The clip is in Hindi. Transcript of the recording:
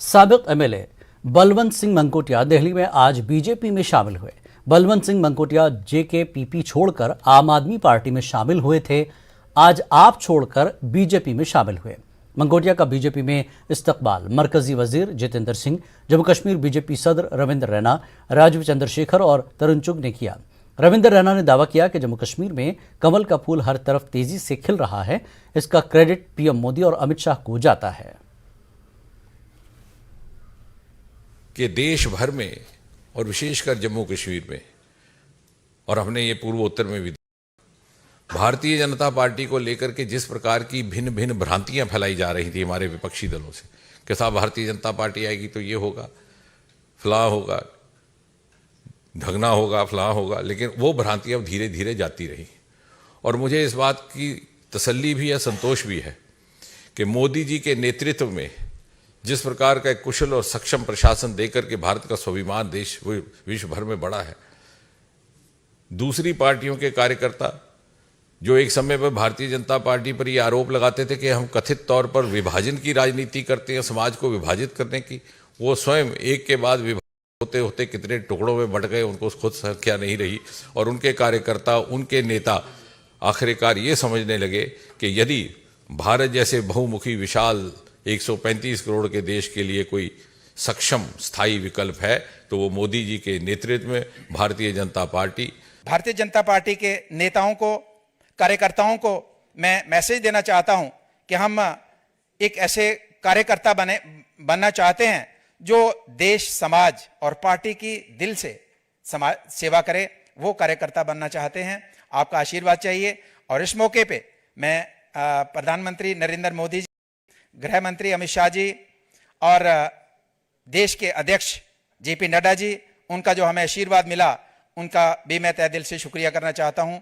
साबिक एमएलए बलवंत सिंह मंकोटिया दिल्ली में आज बीजेपी में शामिल हुए। बलवंत सिंह मंकोटिया जेकेपीपी छोड़कर आम आदमी पार्टी में शामिल हुए थे। आज आप छोड़कर बीजेपी में शामिल हुए। मंकोटिया का बीजेपी में इस्तकबाल मरकजी वजीर जितेंद्र सिंह, जम्मू कश्मीर बीजेपी सदर रविंद्र रैना, राजीव चंद्रशेखर और तरुण चुग ने किया। रविंद्र रैना ने दावा किया कि जम्मू कश्मीर में कमल का फूल हर तरफ तेजी से खिल रहा है। इसका क्रेडिट पीएम मोदी और अमित शाह को जाता है कि देश भर में और विशेषकर जम्मू कश्मीर में और हमने ये पूर्वोत्तर में भी भारतीय जनता पार्टी को लेकर के जिस प्रकार की भिन्न भिन्न भ्रांतियां फैलाई जा रही थी हमारे विपक्षी दलों से कि साहब भारतीय जनता पार्टी आएगी तो ये होगा, फलां होगा, ढगना होगा, फलां होगा, लेकिन वो भ्रांतियां धीरे धीरे जाती रही। और मुझे इस बात की तसल्ली भी है, संतोष भी है कि मोदी जी के नेतृत्व में जिस प्रकार का एक कुशल और सक्षम प्रशासन देकर के भारत का स्वाभिमान देश विश्व भर में बड़ा है, दूसरी पार्टियों के कार्यकर्ता जो एक समय पर भारतीय जनता पार्टी पर यह आरोप लगाते थे कि हम कथित तौर पर विभाजन की राजनीति करते हैं, समाज को विभाजित करने की, वो स्वयं एक के बाद विभाजित होते होते कितने टुकड़ों में बंट गए, उनको खुद संख्या नहीं रही। और उनके कार्यकर्ता, उनके नेता आखिरकार ये समझने लगे कि यदि भारत जैसे बहुमुखी विशाल 135 करोड़ के देश के लिए कोई सक्षम स्थायी विकल्प है तो वो मोदी जी के नेतृत्व में भारतीय जनता पार्टी के नेताओं को, कार्यकर्ताओं को मैं मैसेज देना चाहता हूं कि हम एक ऐसे कार्यकर्ता बनना चाहते हैं जो देश, समाज और पार्टी की दिल से सेवा करे। वो कार्यकर्ता बनना चाहते हैं। आपका आशीर्वाद चाहिए। और इस मौके पे मैं प्रधानमंत्री नरेंद्र मोदी जी, गृह मंत्री अमित शाह जी और देश के अध्यक्ष जेपी नड्डा जी, उनका जो हमें आशीर्वाद मिला, उनका भी मैं तहे दिल से शुक्रिया करना चाहता हूं।